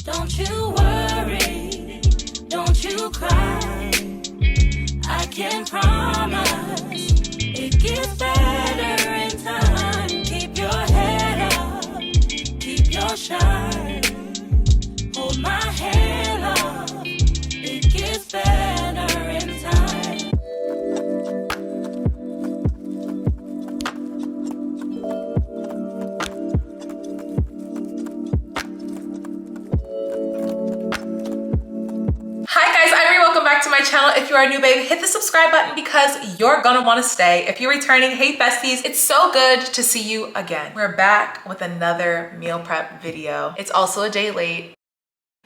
Don't you worry, don't you cry. I can promise it gets better in time. Keep your head up, keep your shine. Hold my hand up, it gets better in time. Welcome back to my channel. If you are new, babe, hit the subscribe button because you're gonna want to stay. If you're returning, hey besties, it's so good to see you again. We're back with another meal prep video. It's also a day late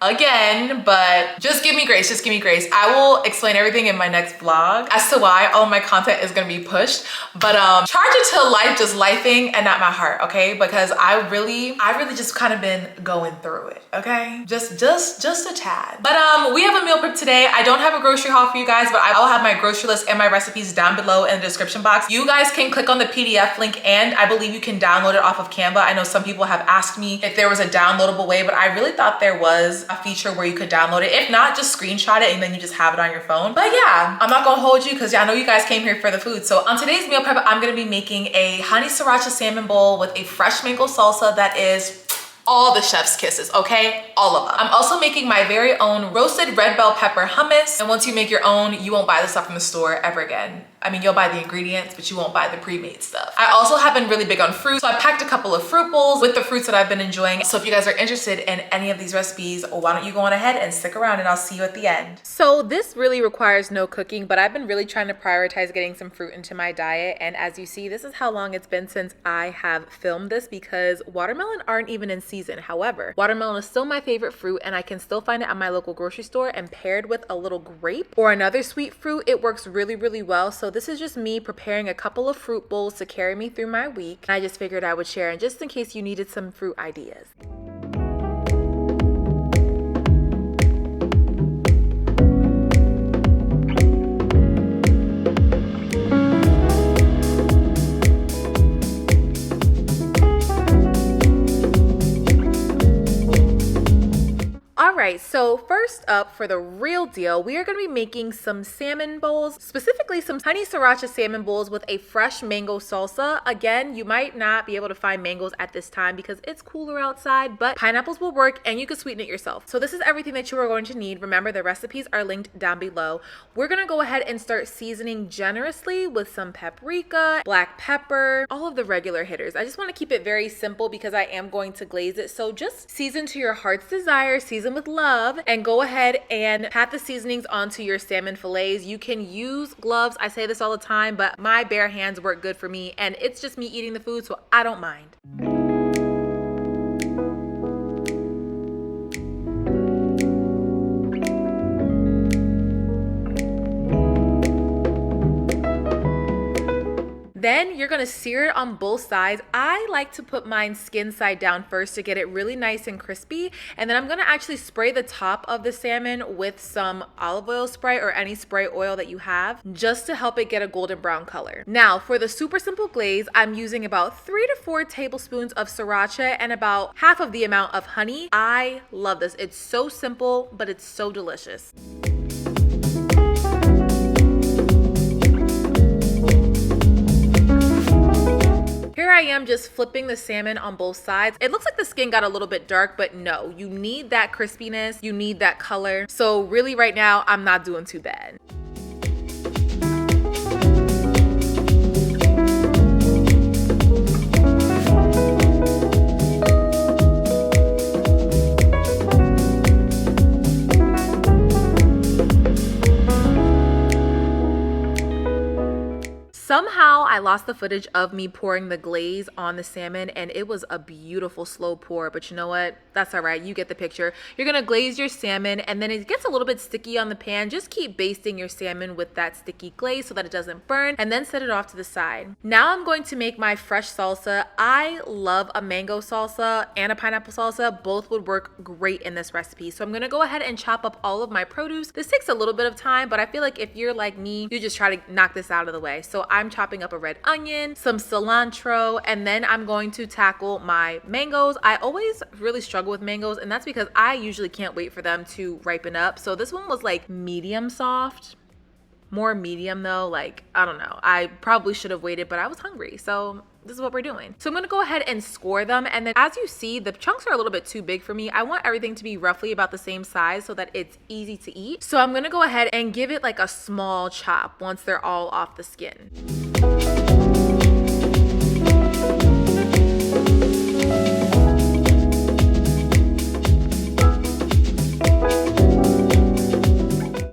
again, but just give me grace, just give me grace. I will explain everything in my next vlog as to why all my content is gonna be pushed, but charge it to life, just lifing and not my heart, okay? Because I really just kind of been going through it, okay? Just a tad. But we have a meal prep today. I don't have a grocery haul for you guys, but I will have my grocery list and my recipes down below in the description box. You guys can click on the PDF link, and I believe you can download it off of Canva. I know some people have asked me if there was a downloadable way, but I really thought there was a feature where you could download it. If not, just screenshot it and then you just have it on your phone. But yeah, I'm not gonna hold you because I know you guys came here for the food. So on today's meal prep, I'm gonna be making a honey sriracha salmon bowl with a fresh mango salsa that is all the chef's kisses, okay? All of them. I'm also making my very own roasted red bell pepper hummus. And once you make your own, you won't buy the stuff from the store ever again. I mean, you'll buy the ingredients, but you won't buy the pre-made stuff. I also have been really big on fruit, so I packed a couple of fruit bowls with the fruits that I've been enjoying. So if you guys are interested in any of these recipes, why don't you go on ahead and stick around and I'll see you at the end. So this really requires no cooking, but I've been really trying to prioritize getting some fruit into my diet. And as you see, this is how long it's been since I have filmed this because watermelon aren't even in season. However, watermelon is still my favorite fruit and I can still find it at my local grocery store, and paired with a little grape or another sweet fruit, it works really, really well. So this is just me preparing a couple of fruit bowls to carry me through my week. And I just figured I would share, and just in case you needed some fruit ideas. Alright, so first up, for the real deal, we are going to be making some salmon bowls, specifically some honey sriracha salmon bowls with a fresh mango salsa. Again, you might not be able to find mangoes at this time because it's cooler outside, but pineapples will work and you can sweeten it yourself. So this is everything that you are going to need. Remember, the recipes are linked down below. We're going to go ahead and start seasoning generously with some paprika, black pepper, all of the regular hitters. I just want to keep it very simple because I am going to glaze it. So just season to your heart's desire, season with love, and go ahead and pat the seasonings onto your salmon fillets. You can use gloves. I say this all the time, but my bare hands work good for me, and it's just me eating the food, so I don't mind. Then you're gonna sear it on both sides. I like to put mine skin side down first to get it really nice and crispy. And then I'm gonna actually spray the top of the salmon with some olive oil spray or any spray oil that you have, just to help it get a golden brown color. Now for the super simple glaze, I'm using about 3 to 4 tablespoons of sriracha and about half of the amount of honey. I love this. It's so simple, but it's so delicious. Here I am just flipping the salmon on both sides. It looks like the skin got a little bit dark, but no, you need that crispiness, you need that color. So really right now, I'm not doing too bad. Somehow I lost the footage of me pouring the glaze on the salmon, and it was a beautiful slow pour, but you know what? That's all right. You get the picture. You're gonna glaze your salmon, and then it gets a little bit sticky on the pan. Just keep basting your salmon with that sticky glaze so that it doesn't burn, and then set it off to the side. Now I'm going to make my fresh salsa. I love a mango salsa and a pineapple salsa. Both would work great in this recipe. So I'm gonna go ahead and chop up all of my produce. This takes a little bit of time, but I feel like if you're like me, you just try to knock this out of the way. So I'm chopping up a red onion, some cilantro, and then I'm going to tackle my mangoes. I always really struggle with mangoes, and that's because I usually can't wait for them to ripen up. So this one was like medium soft. More medium though, like, I don't know. I probably should have waited, but I was hungry. So this is what we're doing. So I'm gonna go ahead and score them. And then as you see, the chunks are a little bit too big for me. I want everything to be roughly about the same size so that it's easy to eat. So I'm gonna go ahead and give it like a small chop once they're all off the skin.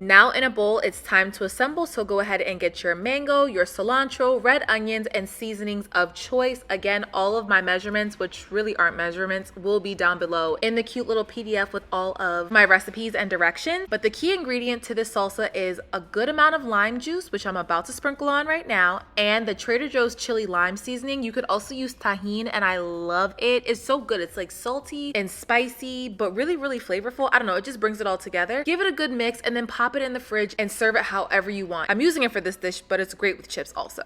Now in a bowl, it's time to assemble, so go ahead and get your mango, your cilantro, red onions, and seasonings of choice. Again, all of my measurements, which really aren't measurements, will be down below in the cute little PDF with all of my recipes and directions. But the key ingredient to this salsa is a good amount of lime juice, which I'm about to sprinkle on right now, and the Trader Joe's chili lime seasoning. You could also use tahini, and I love it. It's so good. It's like salty and spicy, but really, really flavorful. I don't know, it just brings it all together. Give it a good mix and then pop it in the fridge and serve it however you want. I'm using it for this dish, but it's great with chips also.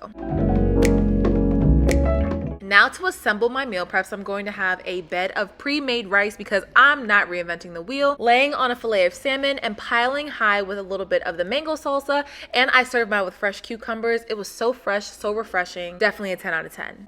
Now to assemble my meal preps, I'm going to have a bed of pre-made rice because I'm not reinventing the wheel, laying on a fillet of salmon and piling high with a little bit of the mango salsa, and I served mine with fresh cucumbers. It was so fresh, so refreshing. Definitely a 10 out of 10.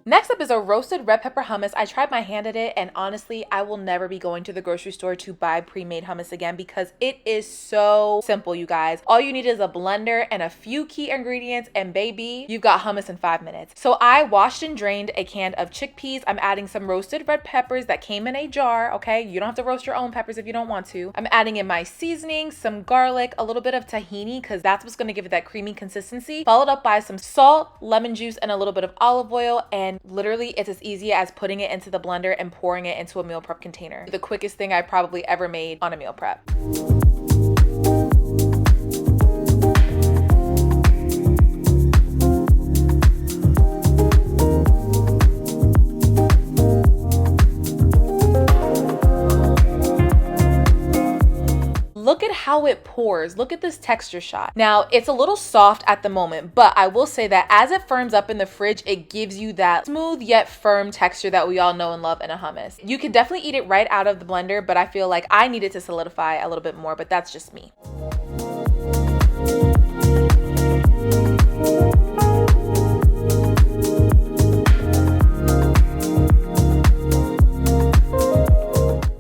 Next up is a roasted red pepper hummus. I tried my hand at it, and honestly, I will never be going to the grocery store to buy pre-made hummus again because it is so simple, you guys. All you need is a blender and a few key ingredients, and baby, you've got hummus in 5 minutes. So I washed and drained a can of chickpeas. I'm adding some roasted red peppers that came in a jar, okay? You don't have to roast your own peppers if you don't want to. I'm adding in my seasoning, some garlic, a little bit of tahini because that's what's gonna give it that creamy consistency, followed up by some salt, lemon juice, and a little bit of olive oil, and literally it's as easy as putting it into the blender and pouring it into a meal prep container. The quickest thing I probably ever made on a meal prep. Look at how it pours. Look at this texture shot. Now, it's a little soft at the moment, but I will say that as it firms up in the fridge, it gives you that smooth yet firm texture that we all know and love in a hummus. You can definitely eat it right out of the blender, but I feel like I need it to solidify a little bit more, but that's just me.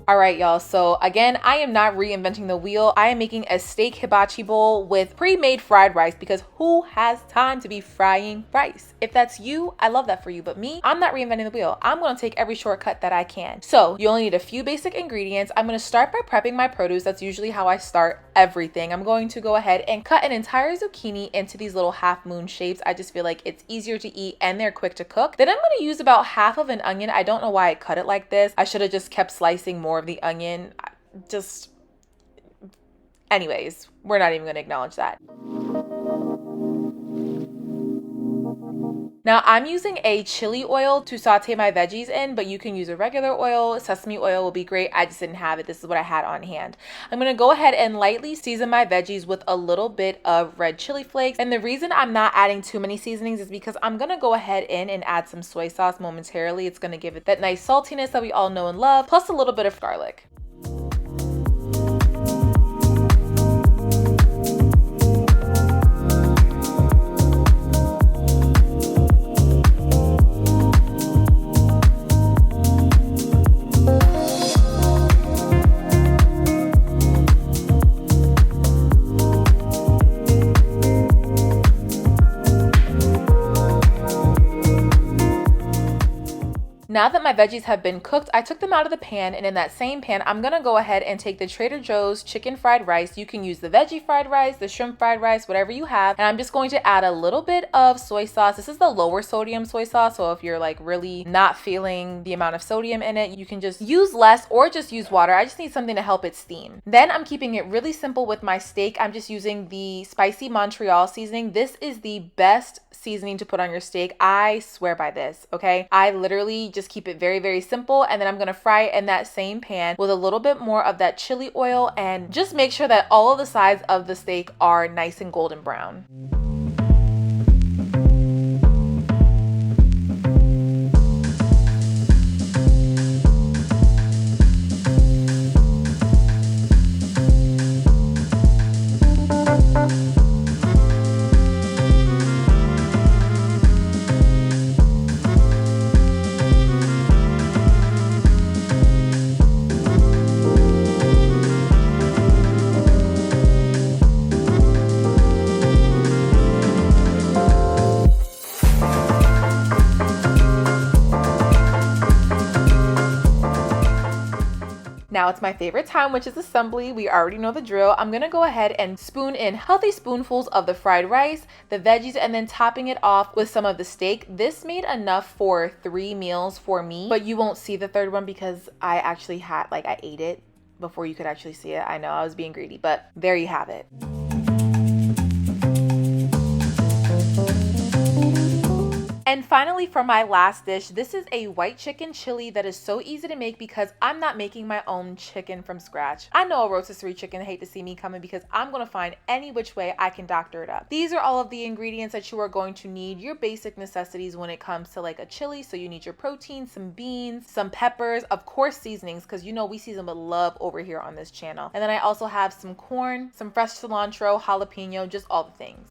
All right, y'all, so again, I am not reinventing the wheel. I am making a steak hibachi bowl with pre-made fried rice because who has time to be frying rice? If that's you, I love that for you, but me, I'm not reinventing the wheel. I'm gonna take every shortcut that I can. So you only need a few basic ingredients. I'm gonna start by prepping my produce. That's usually how I start everything. I'm going to go ahead and cut an entire zucchini into these little half moon shapes. I just feel like it's easier to eat and they're quick to cook. Then I'm gonna use about half of an onion. I don't know why I cut it like this. I should have just kept slicing more of the onion. Anyways, we're not even gonna acknowledge that. Now I'm using a chili oil to saute my veggies in, but you can use a regular oil. Sesame oil will be great. I just didn't have it. This is what I had on hand. I'm gonna go ahead and lightly season my veggies with a little bit of red chili flakes. And the reason I'm not adding too many seasonings is because I'm gonna go ahead and add some soy sauce momentarily. It's gonna give it that nice saltiness that we all know and love, plus a little bit of garlic. Now that my veggies have been cooked, I took them out of the pan, and in that same pan, I'm gonna go ahead and take the Trader Joe's chicken fried rice. You can use the veggie fried rice, the shrimp fried rice, whatever you have. And I'm just going to add a little bit of soy sauce. This is the lower sodium soy sauce, so if you're like really not feeling the amount of sodium in it, you can just use less or just use water. I just need something to help it steam. Then I'm keeping it really simple with my steak. I'm just using the spicy Montreal seasoning. This is the best seasoning to put on your steak. I swear by this, okay? I literally just just keep it very, very simple. And then I'm gonna fry it in that same pan with a little bit more of that chili oil, and just make sure that all of the sides of the steak are nice and golden brown. Now it's my favorite time, which is assembly. We already know the drill. I'm gonna go ahead and spoon in healthy spoonfuls of the fried rice, the veggies, and then topping it off with some of the steak. This made enough for 3 meals for me, but you won't see the third one because I actually had, like, I ate it before you could actually see it. I know I was being greedy, but there you have it. And finally, for my last dish, this is a white chicken chili that is so easy to make because I'm not making my own chicken from scratch. I know a rotisserie chicken hate to see me coming because I'm gonna find any which way I can doctor it up. These are all of the ingredients that you are going to need, your basic necessities when it comes to like a chili. So you need your protein, some beans, some peppers, of course seasonings, because you know we season with love over here on this channel. And then I also have some corn, some fresh cilantro, jalapeno, just all the things.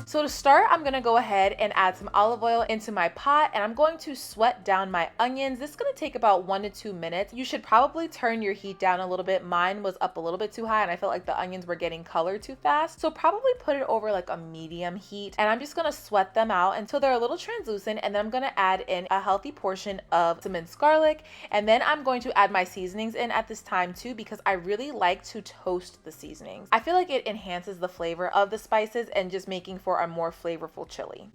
So to start, I'm gonna go ahead and add some olive oil into my pot, and I'm going to sweat down my onions. This is gonna take about 1 to 2 minutes. You should probably turn your heat down a little bit. Mine was up a little bit too high and I felt like the onions were getting color too fast. So probably put it over like a medium heat, and I'm just gonna sweat them out until they're a little translucent, and then I'm gonna add in a healthy portion of some minced garlic, and then I'm going to add my seasonings in at this time too, because I really like to toast the seasonings. I feel like it enhances the flavor of the spices and just making for a more flavorful chili.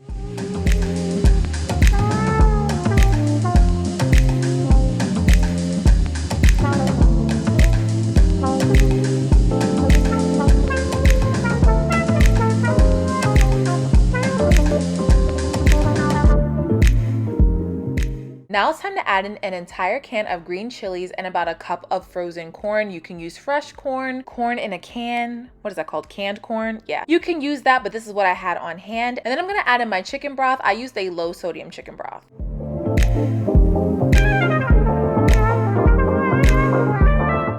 Now it's time to add in an entire can of green chilies and about a cup of frozen corn. You can use fresh corn, corn in a can. What is that called? Canned corn? Yeah, you can use that, but this is what I had on hand. And then I'm gonna add in my chicken broth. I used a low sodium chicken broth.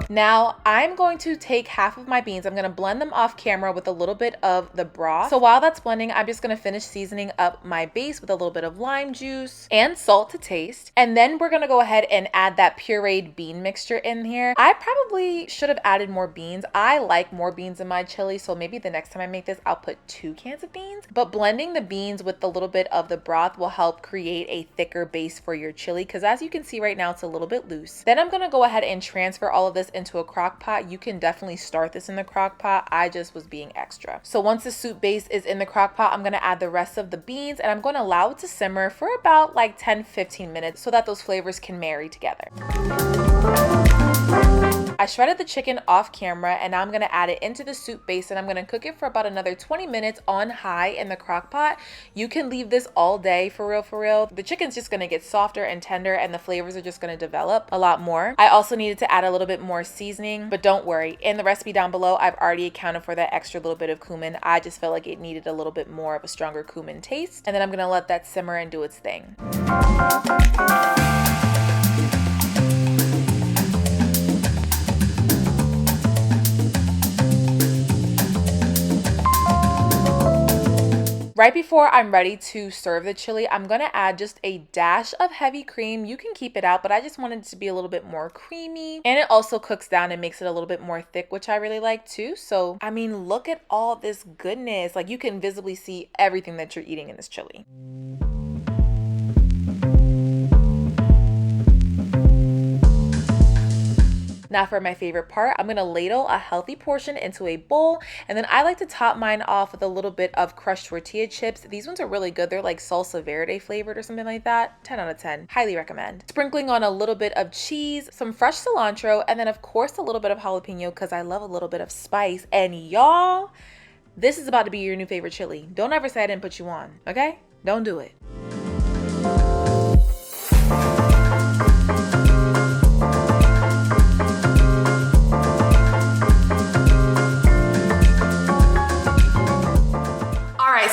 Now I'm going to take half of my beans. I'm gonna blend them off camera with a little bit of the broth. So while that's blending, I'm just gonna finish seasoning up my base with a little bit of lime juice and salt to taste. And then we're gonna go ahead and add that pureed bean mixture in here. I probably should have added more beans. I like more beans in my chili, so maybe the next time I make this, I'll put 2 cans of beans. But blending the beans with a little bit of the broth will help create a thicker base for your chili, because as you can see right now, it's a little bit loose. Then I'm gonna go ahead and transfer all of this into a crock pot. You can definitely start this in the crock pot. I just was being extra. So once the soup base is in the crock pot, I'm gonna add the rest of the beans, and I'm gonna allow it to simmer for about like 10-15 minutes so that those flavors can marry together. I shredded the chicken off camera, and now I'm gonna add it into the soup base, and I'm gonna cook it for about another 20 minutes on high in the crock pot. You can leave this all day, for real, for real. The chicken's just gonna get softer and tender, and the flavors are just gonna develop a lot more. I also needed to add a little bit more seasoning, but don't worry. In the recipe down below, I've already accounted for that extra little bit of cumin. I just felt like it needed a little bit more of a stronger cumin taste, and then I'm gonna let that simmer and do its thing. Right before I'm ready to serve the chili, I'm gonna add just a dash of heavy cream. You can keep it out, but I just wanted it to be a little bit more creamy. And it also cooks down and makes it a little bit more thick, which I really like too. So, I mean, look at all this goodness. Like, you can visibly see everything that you're eating in this chili. Now for my favorite part, I'm gonna ladle a healthy portion into a bowl, and then I like to top mine off with a little bit of crushed tortilla chips. These ones are really good. They're like salsa verde flavored or something like that. 10 out of 10, highly recommend. Sprinkling on a little bit of cheese, some fresh cilantro, and then of course a little bit of jalapeno because I love a little bit of spice. And y'all, This is about to be your new favorite chili. Don't ever say I didn't put you on, okay? Don't do it.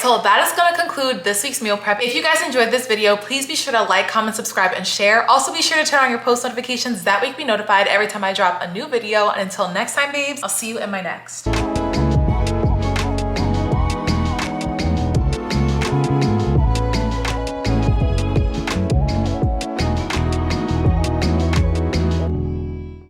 So that is gonna conclude this week's meal prep. If you guys enjoyed this video, please be sure to like, comment, subscribe, and share. Also be sure to turn on your post notifications. That way you can be notified every time I drop a new video. And until next time, babes, I'll see you in my next.